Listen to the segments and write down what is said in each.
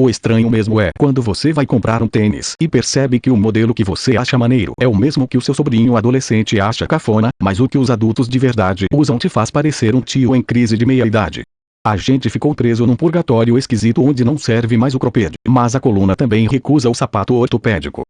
O estranho mesmo é quando você vai comprar um tênis e percebe que o modelo que você acha maneiro é o mesmo que o seu sobrinho adolescente acha cafona, mas o que os adultos de verdade usam te faz parecer um tio em crise de meia-idade. A gente ficou preso num purgatório esquisito onde não serve mais o cropped, mas a coluna também recusa o sapato ortopédico.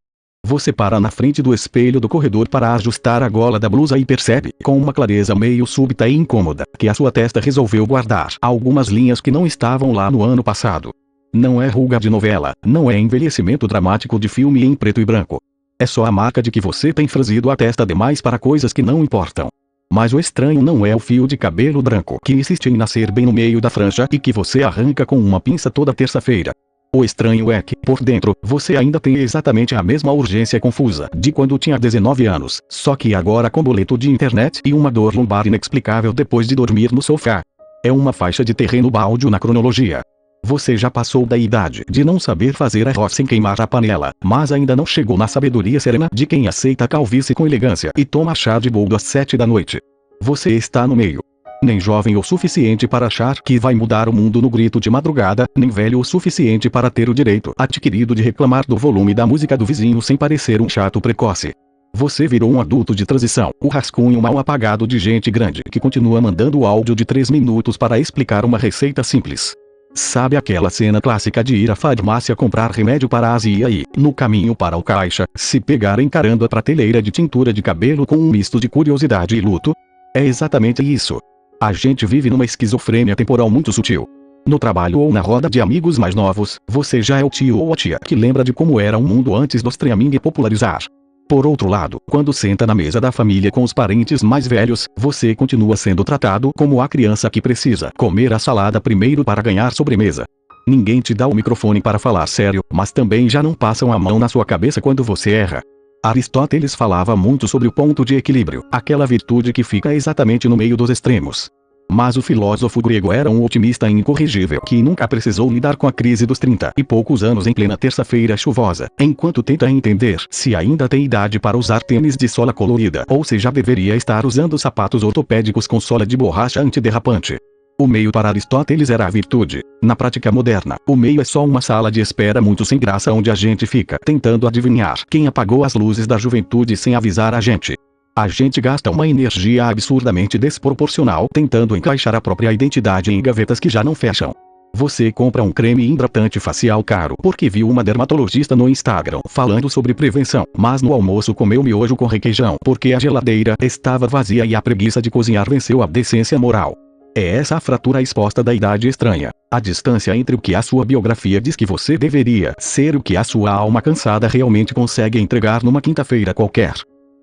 Você para na frente do espelho do corredor para ajustar a gola da blusa e percebe, com uma clareza meio súbita e incômoda, que a sua testa resolveu guardar algumas linhas que não estavam lá no ano passado. Não é ruga de novela, não é envelhecimento dramático de filme em preto e branco. É só a marca de que você tem franzido a testa demais para coisas que não importam. Mas o estranho não é o fio de cabelo branco que insiste em nascer bem no meio da franja e que você arranca com uma pinça toda terça-feira. O estranho é que, por dentro, você ainda tem exatamente a mesma urgência confusa de quando tinha 19 anos, só que agora com boleto de internet e uma dor lombar inexplicável depois de dormir no sofá. É uma faixa de terreno baldio na cronologia. Você já passou da idade de não saber fazer arroz sem queimar a panela, mas ainda não chegou na sabedoria serena de quem aceita a calvície com elegância e toma chá de boldo às 7 da noite. Você está no meio. Nem jovem o suficiente para achar que vai mudar o mundo no grito de madrugada, nem velho o suficiente para ter o direito adquirido de reclamar do volume da música do vizinho sem parecer um chato precoce. Você virou um adulto de transição, o rascunho mal apagado de gente grande que continua mandando áudio de 3 minutos para explicar uma receita simples. Sabe aquela cena clássica de ir à farmácia comprar remédio para a azia e, no caminho para o caixa, se pegar encarando a prateleira de tintura de cabelo com um misto de curiosidade e luto? É exatamente isso. A gente vive numa esquizofrênia temporal muito sutil. No trabalho ou na roda de amigos mais novos, você já é o tio ou a tia que lembra de como era o mundo antes do streaming popularizar. Por outro lado, quando senta na mesa da família com os parentes mais velhos, você continua sendo tratado como a criança que precisa comer a salada primeiro para ganhar sobremesa. Ninguém te dá o microfone para falar sério, mas também já não passam a mão na sua cabeça quando você erra. Aristóteles falava muito sobre o ponto de equilíbrio, aquela virtude que fica exatamente no meio dos extremos. Mas o filósofo grego era um otimista incorrigível que nunca precisou lidar com a crise dos 30 e poucos anos em plena terça-feira chuvosa, enquanto tenta entender se ainda tem idade para usar tênis de sola colorida ou se já deveria estar usando sapatos ortopédicos com sola de borracha antiderrapante. O meio para Aristóteles era a virtude. Na prática moderna, o meio é só uma sala de espera muito sem graça onde a gente fica tentando adivinhar quem apagou as luzes da juventude sem avisar a gente. A gente gasta uma energia absurdamente desproporcional tentando encaixar a própria identidade em gavetas que já não fecham. Você compra um creme hidratante facial caro porque viu uma dermatologista no Instagram falando sobre prevenção, mas no almoço comeu miojo com requeijão porque a geladeira estava vazia e a preguiça de cozinhar venceu a decência moral. É essa a fratura exposta da idade estranha. A distância entre o que a sua biografia diz que você deveria ser e o que a sua alma cansada realmente consegue entregar numa quinta-feira qualquer.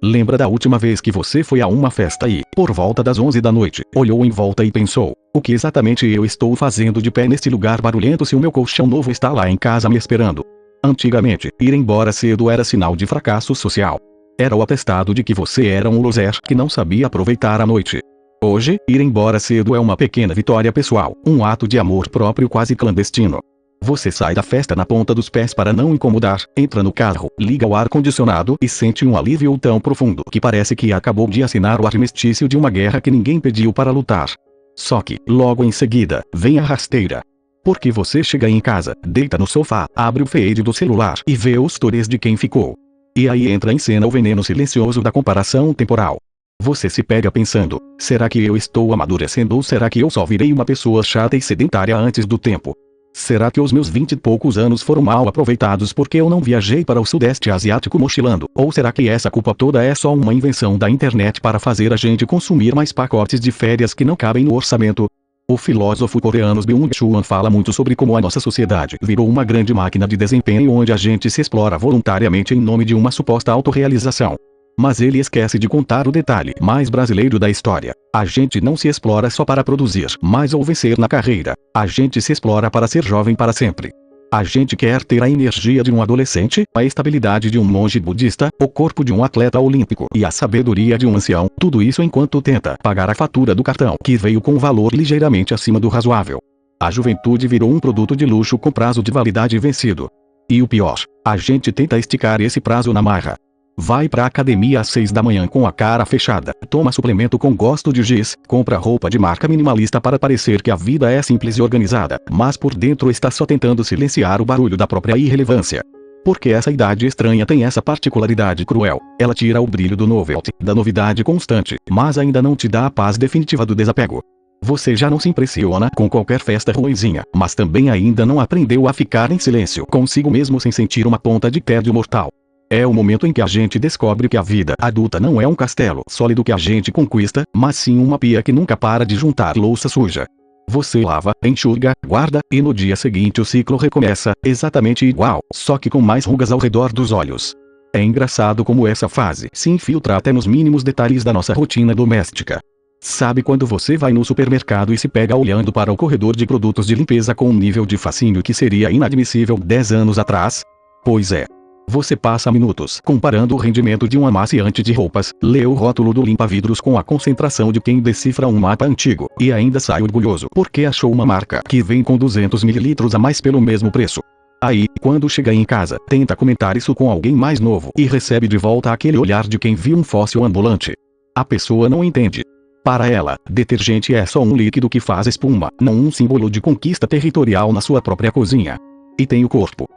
Lembra da última vez que você foi a uma festa e, por volta das 11 da noite, olhou em volta e pensou: o que exatamente eu estou fazendo de pé neste lugar barulhento se o meu colchão novo está lá em casa me esperando? Antigamente, ir embora cedo era sinal de fracasso social. Era o atestado de que você era um loser que não sabia aproveitar a noite. Hoje, ir embora cedo é uma pequena vitória pessoal, um ato de amor próprio quase clandestino. Você sai da festa na ponta dos pés para não incomodar, entra no carro, liga o ar-condicionado e sente um alívio tão profundo que parece que acabou de assinar o armistício de uma guerra que ninguém pediu para lutar. Só que, logo em seguida, vem a rasteira. Porque você chega em casa, deita no sofá, abre o feed do celular e vê os stories de quem ficou. E aí entra em cena o veneno silencioso da comparação temporal. Você se pega pensando: será que eu estou amadurecendo ou será que eu só virei uma pessoa chata e sedentária antes do tempo? Será que os meus 20 e poucos anos foram mal aproveitados porque eu não viajei para o Sudeste Asiático mochilando? Ou será que essa culpa toda é só uma invenção da internet para fazer a gente consumir mais pacotes de férias que não cabem no orçamento? O filósofo coreano Byung-Chul Han fala muito sobre como a nossa sociedade virou uma grande máquina de desempenho onde a gente se explora voluntariamente em nome de uma suposta autorrealização. Mas ele esquece de contar o detalhe mais brasileiro da história. A gente não se explora só para produzir mais ou vencer na carreira. A gente se explora para ser jovem para sempre. A gente quer ter a energia de um adolescente, a estabilidade de um monge budista, o corpo de um atleta olímpico e a sabedoria de um ancião. Tudo isso enquanto tenta pagar a fatura do cartão que veio com um valor ligeiramente acima do razoável. A juventude virou um produto de luxo com prazo de validade vencido. E o pior, a gente tenta esticar esse prazo na marra. Vai pra academia às 6 da manhã com a cara fechada, toma suplemento com gosto de giz, compra roupa de marca minimalista para parecer que a vida é simples e organizada, mas por dentro está só tentando silenciar o barulho da própria irrelevância. Porque essa idade estranha tem essa particularidade cruel, ela tira o brilho do novelty, da novidade constante, mas ainda não te dá a paz definitiva do desapego. Você já não se impressiona com qualquer festa ruinzinha, mas também ainda não aprendeu a ficar em silêncio consigo mesmo sem sentir uma ponta de tédio mortal. É o momento em que a gente descobre que a vida adulta não é um castelo sólido que a gente conquista, mas sim uma pia que nunca para de juntar louça suja. Você lava, enxuga, guarda, e no dia seguinte o ciclo recomeça, exatamente igual, só que com mais rugas ao redor dos olhos. É engraçado como essa fase se infiltra até nos mínimos detalhes da nossa rotina doméstica. Sabe quando você vai no supermercado e se pega olhando para o corredor de produtos de limpeza com um nível de fascínio que seria inadmissível 10 anos atrás? Pois é. Você passa minutos comparando o rendimento de um amaciante de roupas, lê o rótulo do limpa-vidros com a concentração de quem decifra um mapa antigo, e ainda sai orgulhoso porque achou uma marca que vem com 200 ml a mais pelo mesmo preço. Aí, quando chega em casa, tenta comentar isso com alguém mais novo e recebe de volta aquele olhar de quem viu um fóssil ambulante. A pessoa não entende. Para ela, detergente é só um líquido que faz espuma, não um símbolo de conquista territorial na sua própria cozinha. E tem o corpo.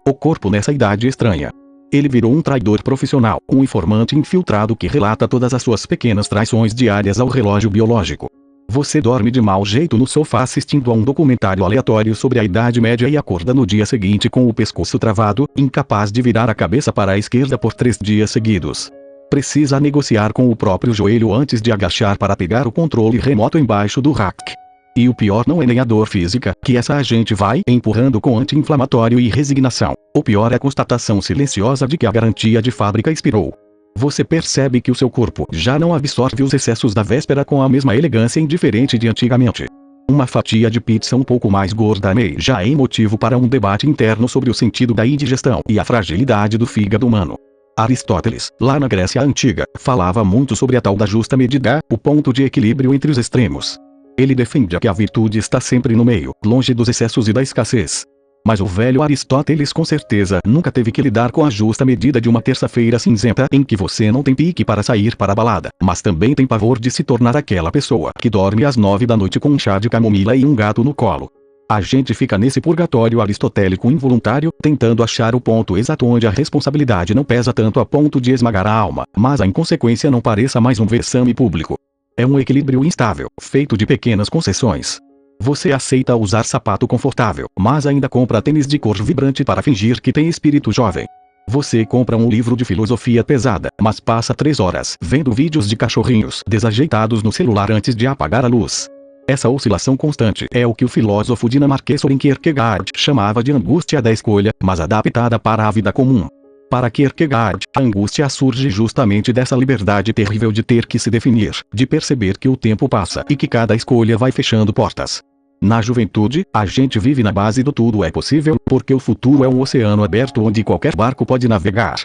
O corpo nessa idade estranha. Ele virou um traidor profissional, um informante infiltrado que relata todas as suas pequenas traições diárias ao relógio biológico. Você dorme de mau jeito no sofá assistindo a um documentário aleatório sobre a Idade Média e acorda no dia seguinte com o pescoço travado, incapaz de virar a cabeça para a esquerda por 3 dias seguidos. Precisa negociar com o próprio joelho antes de agachar para pegar o controle remoto embaixo do rack. E o pior não é nem a dor física, que essa a gente vai empurrando com anti-inflamatório e resignação. O pior é a constatação silenciosa de que a garantia de fábrica expirou. Você percebe que o seu corpo já não absorve os excessos da véspera com a mesma elegância indiferente de antigamente. Uma fatia de pizza um pouco mais gorda já é motivo para um debate interno sobre o sentido da indigestão e a fragilidade do fígado humano. Aristóteles, lá na Grécia Antiga, falava muito sobre a tal da justa medida, o ponto de equilíbrio entre os extremos. Ele defende que a virtude está sempre no meio, longe dos excessos e da escassez. Mas o velho Aristóteles com certeza nunca teve que lidar com a justa medida de uma terça-feira cinzenta em que você não tem pique para sair para a balada, mas também tem pavor de se tornar aquela pessoa que dorme às 9 da noite com um chá de camomila e um gato no colo. A gente fica nesse purgatório aristotélico involuntário, tentando achar o ponto exato onde a responsabilidade não pesa tanto a ponto de esmagar a alma, mas a inconsequência não pareça mais um vexame público. É um equilíbrio instável, feito de pequenas concessões. Você aceita usar sapato confortável, mas ainda compra tênis de cor vibrante para fingir que tem espírito jovem. Você compra um livro de filosofia pesada, mas passa 3 horas vendo vídeos de cachorrinhos desajeitados no celular antes de apagar a luz. Essa oscilação constante é o que o filósofo dinamarquês Søren Kierkegaard chamava de angústia da escolha, mas adaptada para a vida comum. Para Kierkegaard, a angústia surge justamente dessa liberdade terrível de ter que se definir, de perceber que o tempo passa e que cada escolha vai fechando portas. Na juventude, a gente vive na base do tudo é possível, porque o futuro é um oceano aberto onde qualquer barco pode navegar.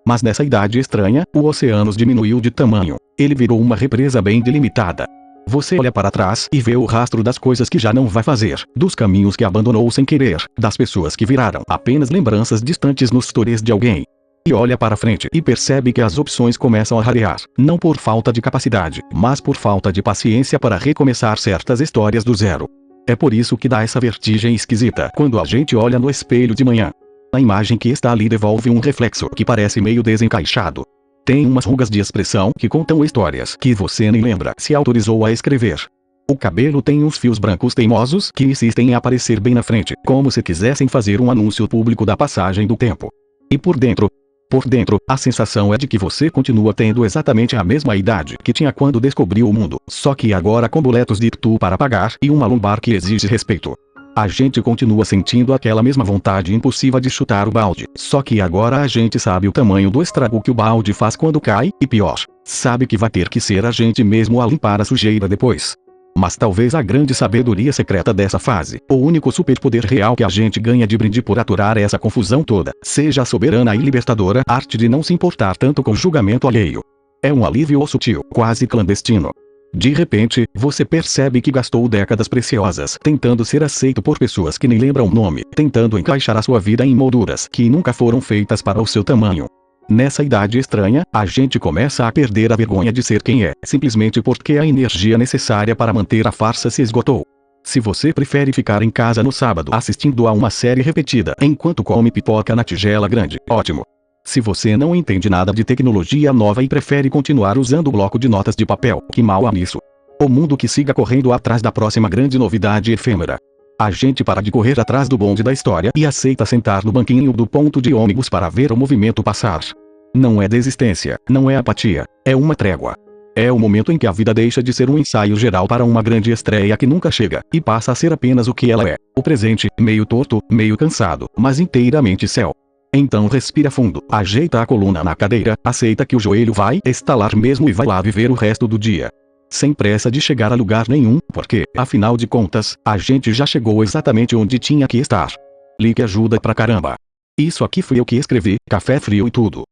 Mas nessa idade estranha, o oceano diminuiu de tamanho. Ele virou uma represa bem delimitada. Você olha para trás e vê o rastro das coisas que já não vai fazer, dos caminhos que abandonou sem querer, das pessoas que viraram apenas lembranças distantes nos stories de alguém. E olha para frente e percebe que as opções começam a rarear, não por falta de capacidade, mas por falta de paciência para recomeçar certas histórias do zero. É por isso que dá essa vertigem esquisita quando a gente olha no espelho de manhã. A imagem que está ali devolve um reflexo que parece meio desencaixado. Tem umas rugas de expressão que contam histórias que você nem lembra se autorizou a escrever. O cabelo tem uns fios brancos teimosos que insistem em aparecer bem na frente, como se quisessem fazer um anúncio público da passagem do tempo. E por dentro, a sensação é de que você continua tendo exatamente a mesma idade que tinha quando descobriu o mundo, só que agora com boletos de IPTU para pagar e uma lombar que exige respeito. A gente continua sentindo aquela mesma vontade impulsiva de chutar o balde, só que agora a gente sabe o tamanho do estrago que o balde faz quando cai, e pior, sabe que vai ter que ser a gente mesmo a limpar a sujeira depois. Mas talvez a grande sabedoria secreta dessa fase, o único superpoder real que a gente ganha de brinde por aturar essa confusão toda, seja a soberana e libertadora arte de não se importar tanto com o julgamento alheio. É um alívio sutil, quase clandestino. De repente, você percebe que gastou décadas preciosas tentando ser aceito por pessoas que nem lembram o nome, tentando encaixar a sua vida em molduras que nunca foram feitas para o seu tamanho. Nessa idade estranha, a gente começa a perder a vergonha de ser quem é, simplesmente porque a energia necessária para manter a farsa se esgotou. Se você prefere ficar em casa no sábado assistindo a uma série repetida enquanto come pipoca na tigela grande, ótimo. Se você não entende nada de tecnologia nova e prefere continuar usando o bloco de notas de papel, que mal há nisso. O mundo que siga correndo atrás da próxima grande novidade efêmera. A gente para de correr atrás do bonde da história e aceita sentar no banquinho do ponto de ônibus para ver o movimento passar. Não é desistência, não é apatia, é uma trégua. É o momento em que a vida deixa de ser um ensaio geral para uma grande estreia que nunca chega, e passa a ser apenas o que ela é, o presente, meio torto, meio cansado, mas inteiramente céu. Então respira fundo, ajeita a coluna na cadeira, aceita que o joelho vai estalar mesmo e vai lá viver o resto do dia. Sem pressa de chegar a lugar nenhum, porque, afinal de contas, a gente já chegou exatamente onde tinha que estar. Link ajuda pra caramba. Isso aqui foi eu que escrevi, café frio e tudo.